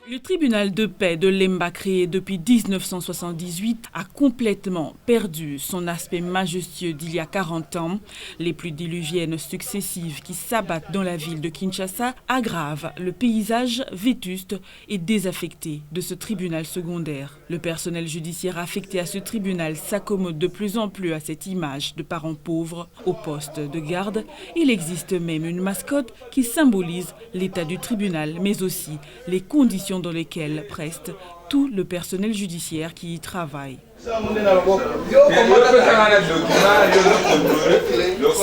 Le tribunal de paix de Lemba, créé depuis 1978, a complètement perdu son aspect majestueux d'il y a 40 ans. Les pluies diluviennes successives qui s'abattent dans la ville de Kinshasa aggravent le paysage vétuste et désaffecté de ce tribunal secondaire. Le personnel judiciaire affecté à ce tribunal s'accommode de plus en plus à cette image de parents pauvres au poste de garde. Il existe même une mascotte qui symbolise l'état du tribunal, mais aussi les conditions dans lesquelles preste tout le personnel judiciaire qui y travaille.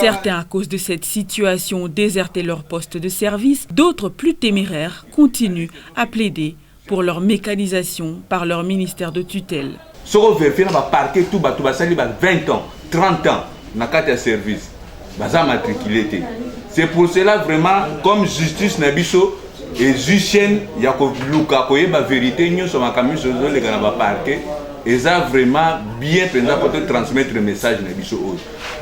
Certains, à cause de cette situation, ont déserté leur poste de service. D'autres, plus téméraires, continuent à plaider pour leur mécanisation par leur ministère de tutelle. Si on vérifie, on va parquer tout, 20 ans, 30 ans, dans le service. C'est pour cela vraiment, comme justice Nabiso, et Jusien, il y a la vérité, nous sommes en camion sur les gars parquet, et ça vraiment bien présent pour transmettre le message Nabiso.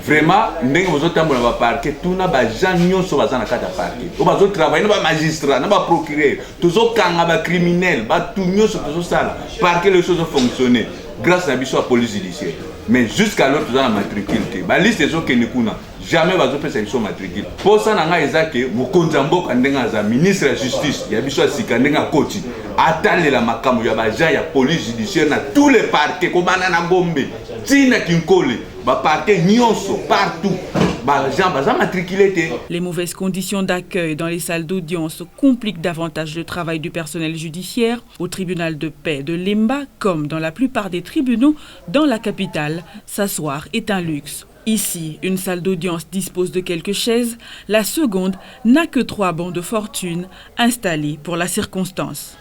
Vraiment, nous avons temps parquet, tout n'a pas jamais nous sommes dans la carte parquet. On va travailler, nous magistrat, nous procureur, tous les criminels, tout nous sommes ça, parquet les choses ont fonctionné grâce à la police judiciaire. Mais jusqu'à l'heure, nous avons matricule. La liste des gens qui nous connaissent, jamais va faire cette matricule. Pour ça, nous avons dit que le ministre de la Justice, il y a besoin de se côté. Attendez la macam, il y a la police judiciaire, tous les parquets, comme à Gombe, Tina Kinkole, parquet Nyonso, partout. Les mauvaises conditions d'accueil dans les salles d'audience compliquent davantage le travail du personnel judiciaire. Au tribunal de paix de Lemba, comme dans la plupart des tribunaux dans la capitale, s'asseoir est un luxe. Ici, une salle d'audience dispose de quelques chaises. La seconde n'a que 3 bancs de fortune installés pour la circonstance.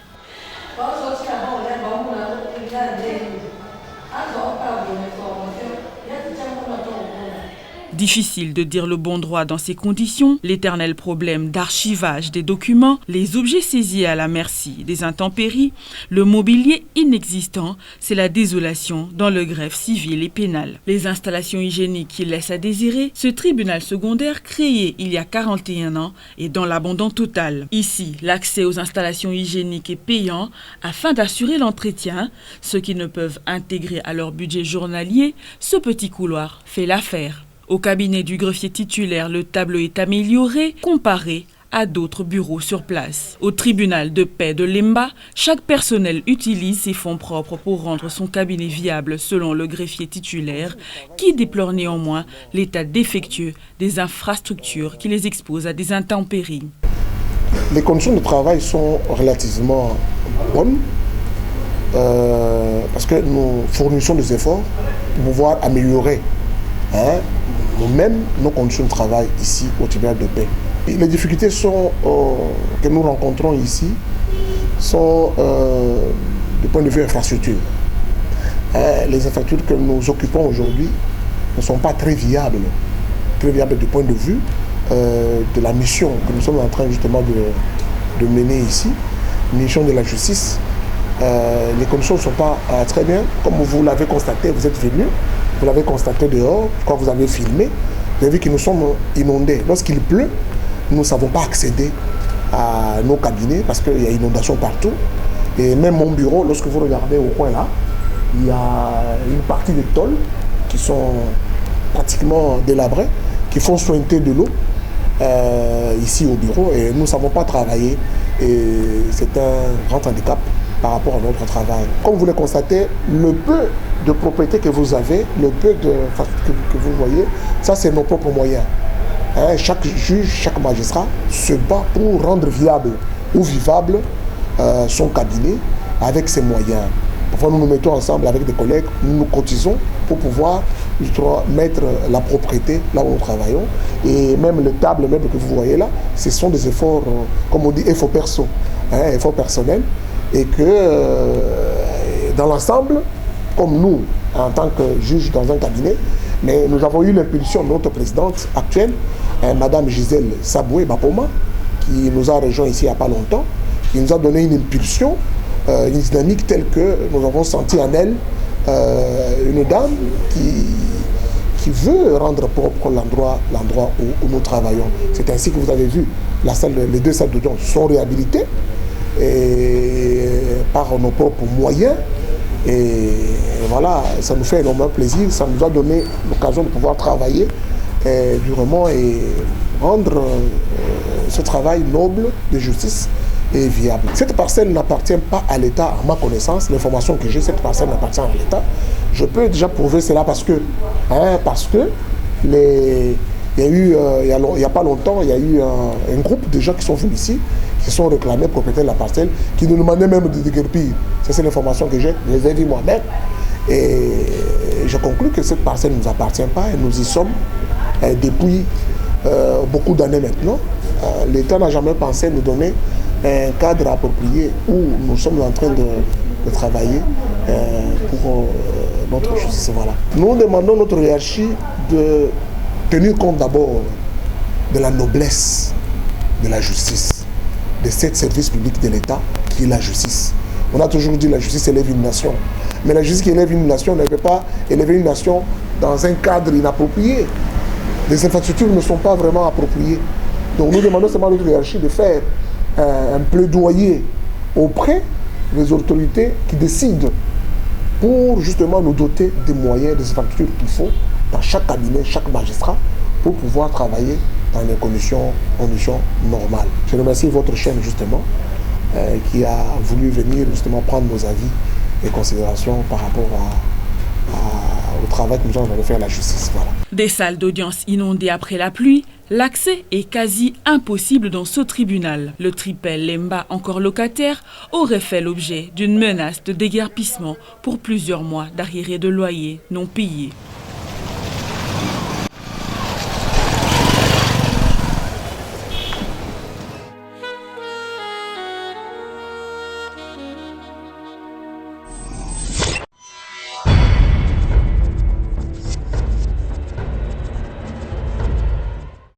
Difficile de dire le bon droit dans ces conditions, l'éternel problème d'archivage des documents, les objets saisis à la merci des intempéries, le mobilier inexistant, c'est la désolation dans le greffe civil et pénal. Les installations hygiéniques qui laissent à désirer, ce tribunal secondaire créé il y a 41 ans est dans l'abandon total. Ici, l'accès aux installations hygiéniques est payant afin d'assurer l'entretien. Ceux qui ne peuvent intégrer à leur budget journalier, ce petit couloir fait l'affaire. Au cabinet du greffier titulaire, le tableau est amélioré comparé à d'autres bureaux sur place. Au tribunal de paix de Lemba, chaque personnel utilise ses fonds propres pour rendre son cabinet viable selon le greffier titulaire qui déplore néanmoins l'état défectueux des infrastructures qui les exposent à des intempéries. Les conditions de travail sont relativement bonnes parce que nous fournissons des efforts pour pouvoir améliorer nous-mêmes nos conditions de travail ici au tribunal de paix. Et les difficultés que nous rencontrons ici sont du point de vue infrastructure. Les infrastructures que nous occupons aujourd'hui ne sont pas très viables du point de vue de la mission que nous sommes en train justement de mener ici, mission de la justice. Les conditions ne sont pas très bien. Comme vous l'avez constaté, vous êtes venu, vous l'avez constaté dehors, quand vous avez filmé, vous avez vu que nous sommes inondés. Lorsqu'il pleut, nous ne savons pas accéder à nos cabinets parce qu'il y a inondation partout. Et même mon bureau, lorsque vous regardez au coin là, il y a une partie des tôles qui sont pratiquement délabrées, qui font sointer de l'eau ici au bureau et nous ne savons pas travailler. Et c'est un grand handicap par rapport à notre travail. Comme vous le constatez, le peu de propriété que vous avez, le peu que vous voyez, ça c'est nos propres moyens. Chaque juge, chaque magistrat se bat pour rendre viable ou vivable son cabinet avec ses moyens. Parfois nous nous mettons ensemble avec des collègues, nous nous cotisons pour pouvoir mettre la propriété là où nous travaillons. Et même les tables, même que vous voyez là, ce sont des efforts, comme on dit, efforts perso, efforts personnels. Et que dans l'ensemble, comme nous, en tant que juge dans un cabinet, mais nous avons eu l'impulsion de notre présidente actuelle, Madame Gisèle Saboué Bapoma, qui nous a rejoint ici il n'y a pas longtemps, qui nous a donné une impulsion, une dynamique telle que nous avons senti en elle une dame qui veut rendre propre l'endroit où nous travaillons. C'est ainsi que vous avez vu, les 2 salles d'audience sont réhabilitées. Et par nos propres moyens. Et voilà, ça nous fait énormément plaisir. Ça nous a donné l'occasion de pouvoir travailler durement et rendre ce travail noble de justice et viable. Cette parcelle n'appartient pas à l'État, à ma connaissance. L'information que j'ai, cette parcelle n'appartient à l'État. Je peux déjà prouver cela parce que il n'y a pas longtemps, il y a eu un groupe de gens qui sont venus ici, qui sont réclamés propriétaires de la parcelle, qui nous demandaient même de déguerpir. C'est l'information que j'ai, je les ai vus moi-même. Et je conclus que cette parcelle ne nous appartient pas et nous y sommes depuis beaucoup d'années maintenant. L'État n'a jamais pensé nous donner un cadre approprié où nous sommes en train de travailler pour notre justice. Voilà. Nous demandons notre hiérarchie de tenir compte d'abord de la noblesse de la justice, de ce service public de l'État qui est la justice. On a toujours dit que la justice élève une nation. Mais la justice qui élève une nation ne peut pas élever une nation dans un cadre inapproprié. Les infrastructures ne sont pas vraiment appropriées. Donc nous demandons seulement à notre hiérarchie de faire un plaidoyer auprès des autorités qui décident pour justement nous doter des moyens, des infrastructures qu'il faut dans chaque cabinet, chaque magistrat, pour pouvoir travailler dans des conditions normales. Je remercie votre chaîne justement qui a voulu venir justement prendre nos avis et considérations par rapport au travail que nous allons faire à la justice. Voilà. Des salles d'audience inondées après la pluie, l'accès est quasi impossible dans ce tribunal. Le tripel Lemba, encore locataire, aurait fait l'objet d'une menace de déguerpissement pour plusieurs mois d'arriérés de loyer non payés.